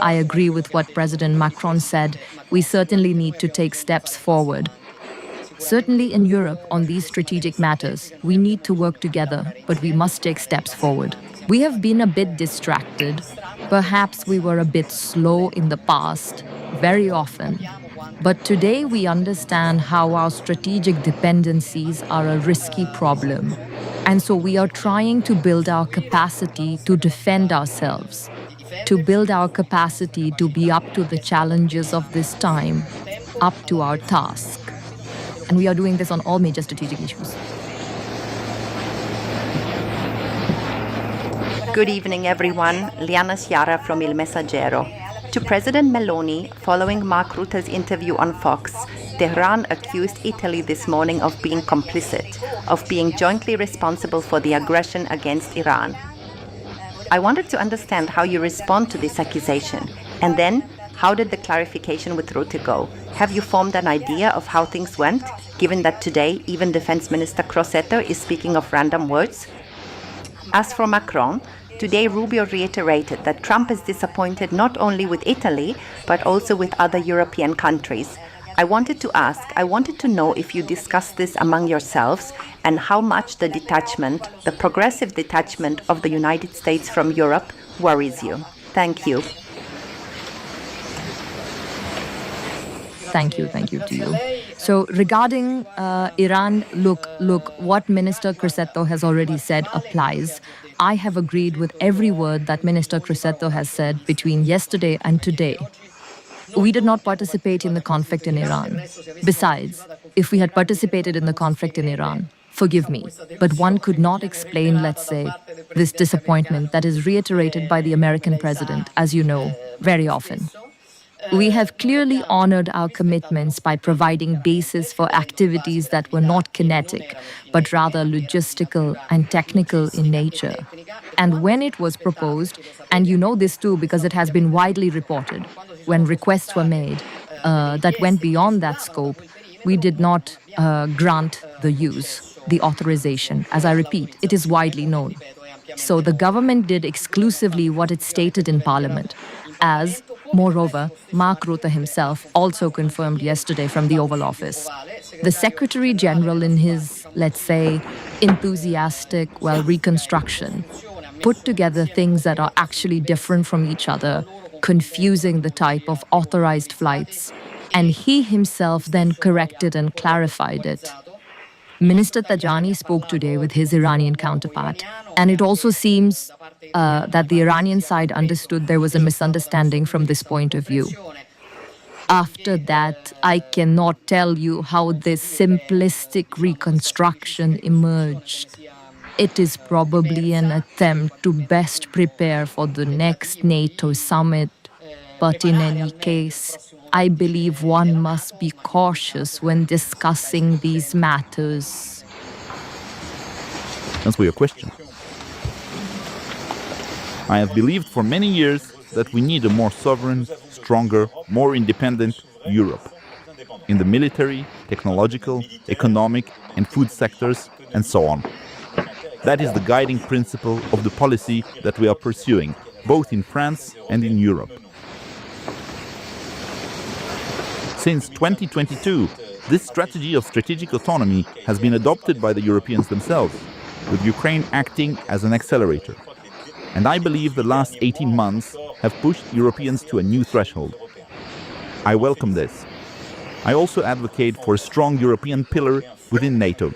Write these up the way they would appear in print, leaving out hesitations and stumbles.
I agree with what President Macron said. We certainly need to take steps forward. Certainly in Europe, on these strategic matters, we need to work together, but we must take steps forward. We have been a bit distracted. Perhaps we were a bit slow in the past, very often. But today we understand how our strategic dependencies are a risky problem. And so we are trying to build our capacity to defend ourselves, to build our capacity to be up to the challenges of this time, up to our task. And we are doing this on all major strategic issues. Good evening, everyone. Liana Sciarra from Il Messaggero. To President Meloni, following Mark Rutte's interview on Fox, Tehran accused Italy this morning of being complicit, of being jointly responsible for the aggression against Iran. I wanted to understand how you respond to this accusation, and then how did the clarification with Rutte go? Have you formed an idea of how things went, given that today even Defense Minister Crosetto is speaking of random words? As for Macron, today Rubio reiterated that Trump is disappointed not only with Italy, but also with other European countries. I wanted to know if you discussed this among yourselves and how much the progressive detachment of the United States from Europe worries you. Thank you. Thank you to you. So regarding Iran, look, what Minister Crosetto has already said applies. I have agreed with every word that Minister Crosetto has said between yesterday and today. We did not participate in the conflict in Iran. Besides, if we had participated in the conflict in Iran, forgive me, but one could not explain, let's say, this disappointment that is reiterated by the American president, as you know, very often. We have clearly honored our commitments by providing bases for activities that were not kinetic, but rather logistical and technical in nature. And when it was proposed, and you know this too because it has been widely reported, when requests were made that went beyond that scope, we did not grant the use, the authorization. As I repeat, it is widely known. So the government did exclusively what it stated in Parliament, as, moreover, Mark Rutte himself also confirmed yesterday from the Oval Office. The Secretary General, in his, let's say, enthusiastic, reconstruction, put together things that are actually different from each other, confusing the type of authorized flights, and he himself then corrected and clarified it. Minister Tajani spoke today with his Iranian counterpart, and it also seems that the Iranian side understood there was a misunderstanding from this point of view. After that, I cannot tell you how this simplistic reconstruction emerged. It is probably an attempt to best prepare for the next NATO summit, but in any case, I believe one must be cautious when discussing these matters. Answer your question. I have believed for many years that we need a more sovereign, stronger, more independent Europe. In the military, technological, economic, and food sectors, and so on. That is the guiding principle of the policy that we are pursuing, both in France and in Europe. Since 2022, this strategy of strategic autonomy has been adopted by the Europeans themselves, with Ukraine acting as an accelerator. And I believe the last 18 months have pushed Europeans to a new threshold. I welcome this. I also advocate for a strong European pillar within NATO.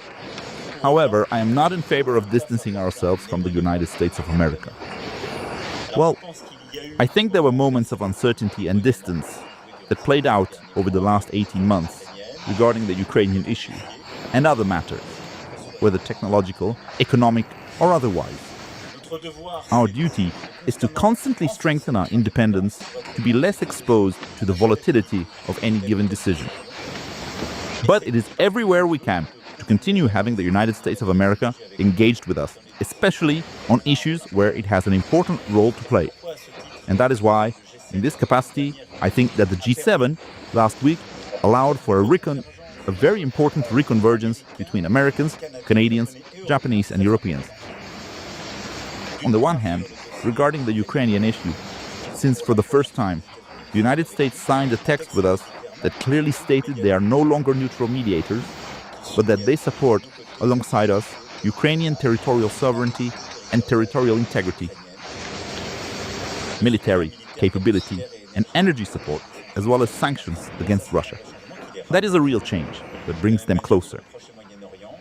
However, I am not in favor of distancing ourselves from the United States of America. Well, I think there were moments of uncertainty and distance that played out over the last 18 months regarding the Ukrainian issue and other matters, whether technological, economic, or otherwise. Our duty is to constantly strengthen our independence, to be less exposed to the volatility of any given decision. But it is everywhere we can to continue having the United States of America engaged with us, especially on issues where it has an important role to play. And that is why, in this capacity, I think that the G7 last week allowed for a very important reconvergence between Americans, Canadians, Japanese and Europeans. On the one hand, regarding the Ukrainian issue, since for the first time, the United States signed a text with us that clearly stated they are no longer neutral mediators, but that they support, alongside us, Ukrainian territorial sovereignty and territorial integrity, military capability, and energy support, as well as sanctions against Russia. That is a real change that brings them closer.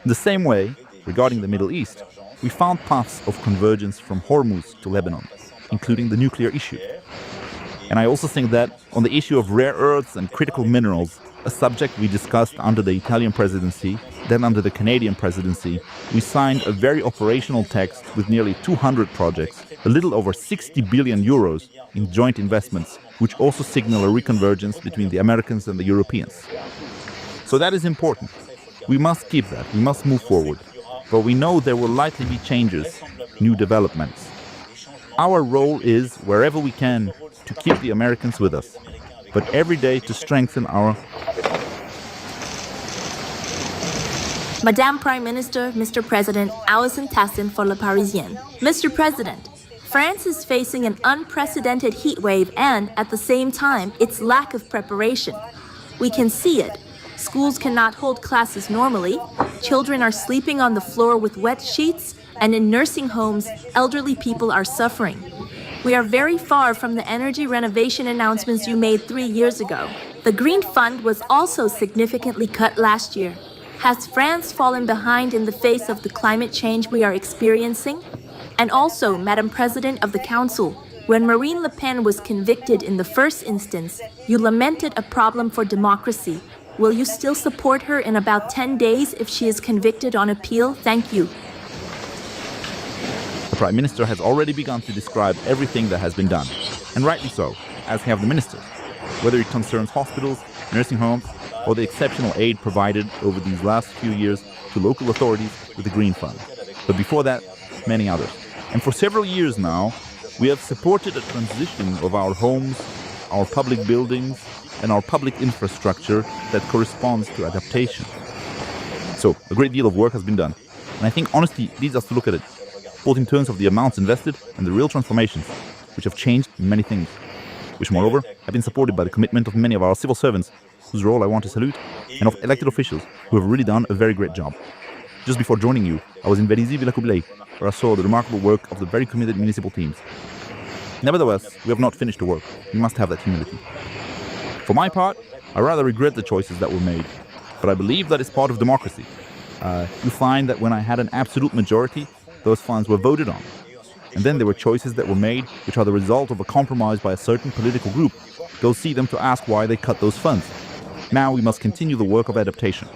In the same way, regarding the Middle East, we found paths of convergence from Hormuz to Lebanon, including the nuclear issue. And I also think that on the issue of rare earths and critical minerals, a subject we discussed under the Italian presidency, then under the Canadian presidency, we signed a very operational text with nearly 200 projects, a little over 60 billion euros in joint investments, which also signal a reconvergence between the Americans and the Europeans. So that is important. We must keep that, we must move forward. But we know there will likely be changes, new developments. Our role is, wherever we can, to keep the Americans with us, but every day to strengthen our... Madame Prime Minister, Mr. President, Alison Tassin for Le Parisien. Mr. President, France is facing an unprecedented heat wave and, at the same time, its lack of preparation. We can see it. Schools cannot hold classes normally, children are sleeping on the floor with wet sheets, and in nursing homes, elderly people are suffering. We are very far from the energy renovation announcements you made 3 years ago. The Green Fund was also significantly cut last year. Has France fallen behind in the face of the climate change we are experiencing? And also, Madam President of the Council, when Marine Le Pen was convicted in the first instance, you lamented a problem for democracy. Will you still support her in about 10 days if she is convicted on appeal? Thank you. The Prime Minister has already begun to describe everything that has been done, and rightly so, as have the ministers, whether it concerns hospitals, nursing homes, or the exceptional aid provided over these last few years to local authorities with the Green Fund. But before that, many others. And for several years now, we have supported a transition of our homes, our public buildings, and our public infrastructure that corresponds to adaptation. So, a great deal of work has been done. And I think honesty leads us to look at it, both in terms of the amounts invested and the real transformations, which have changed many things, which moreover have been supported by the commitment of many of our civil servants, whose role I want to salute, and of elected officials who have really done a very great job. Just before joining you, I was in Vélizy-Villacoublay, where I saw the remarkable work of the very committed municipal teams. Nevertheless, we have not finished the work. We must have that humility. For my part, I rather regret the choices that were made, but I believe that it's part of democracy. You find that when I had an absolute majority, those funds were voted on. And then there were choices that were made which are the result of a compromise by a certain political group. Go see them to ask why they cut those funds. Now we must continue the work of adaptation.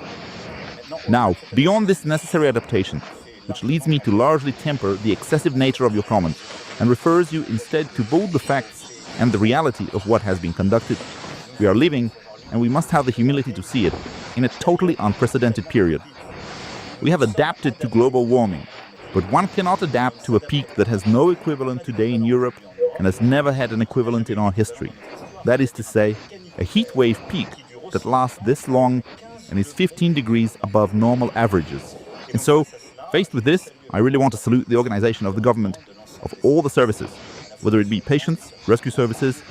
Now, beyond this necessary adaptation, which leads me to largely temper the excessive nature of your comments and refers you instead to both the facts and the reality of what has been conducted, we are living, and we must have the humility to see it, in a totally unprecedented period. We have adapted to global warming, but one cannot adapt to a peak that has no equivalent today in Europe and has never had an equivalent in our history. That is to say, a heat wave peak that lasts this long and is 15 degrees above normal averages. And so, faced with this, I really want to salute the organization of the government, of all the services, whether it be patients, rescue services,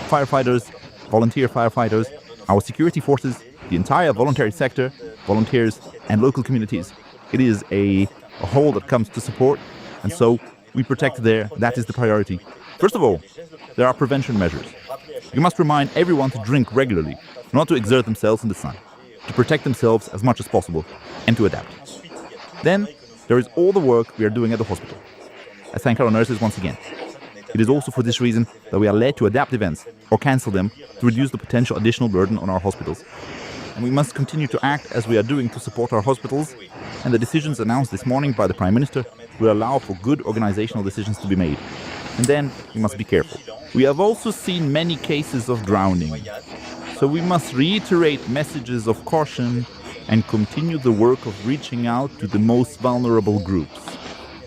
firefighters, volunteer firefighters, our security forces, the entire voluntary sector, volunteers, and local communities. It is a whole that comes to support, and so we protect there. That is the priority. First of all, there are prevention measures. You must remind everyone to drink regularly, not to exert themselves in the sun, to protect themselves as much as possible, and to adapt. Then, there is all the work we are doing at the hospital. I thank our nurses once again. It is also for this reason that we are led to adapt events or cancel them to reduce the potential additional burden on our hospitals. And we must continue to act as we are doing to support our hospitals, and the decisions announced this morning by the Prime Minister will allow for good organizational decisions to be made. And then we must be careful. We have also seen many cases of drowning, so we must reiterate messages of caution and continue the work of reaching out to the most vulnerable groups,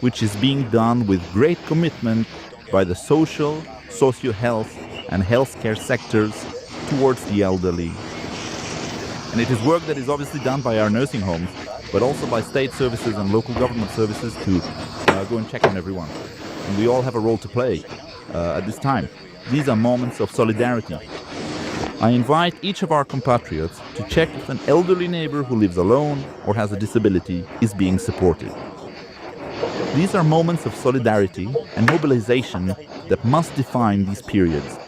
which is being done with great commitment by the social, socio-health and healthcare sectors towards the elderly. And it is work that is obviously done by our nursing homes, but also by state services and local government services to go and check on everyone. And we all have a role to play at this time. These are moments of solidarity. I invite each of our compatriots to check if an elderly neighbor who lives alone or has a disability is being supported. These are moments of solidarity and mobilization that must define these periods.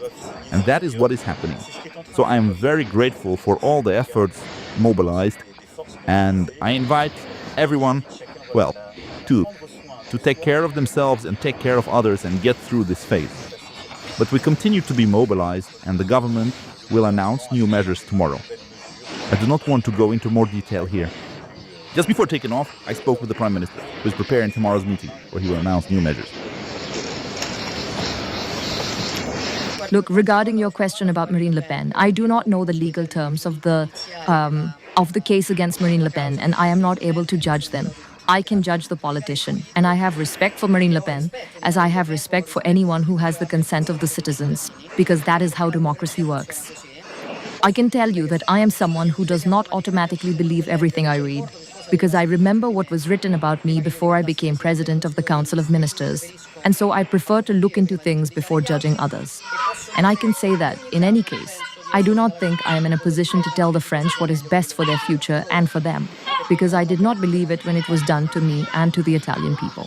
And that is what is happening. So I am very grateful for all the efforts mobilized, and I invite everyone, well, to take care of themselves and take care of others and get through this phase. But we continue to be mobilized, and the government will announce new measures tomorrow. I do not want to go into more detail here. Just before taking off, I spoke with the Prime Minister, who is preparing tomorrow's meeting, where he will announce new measures. Look, regarding your question about Marine Le Pen, I do not know the legal terms of the case against Marine Le Pen, and I am not able to judge them. I can judge the politician, and I have respect for Marine Le Pen, as I have respect for anyone who has the consent of the citizens, because that is how democracy works. I can tell you that I am someone who does not automatically believe everything I read, because I remember what was written about me before I became president of the Council of Ministers, and so I prefer to look into things before judging others. And I can say that, in any case, I do not think I am in a position to tell the French what is best for their future and for them, because I did not believe it when it was done to me and to the Italian people.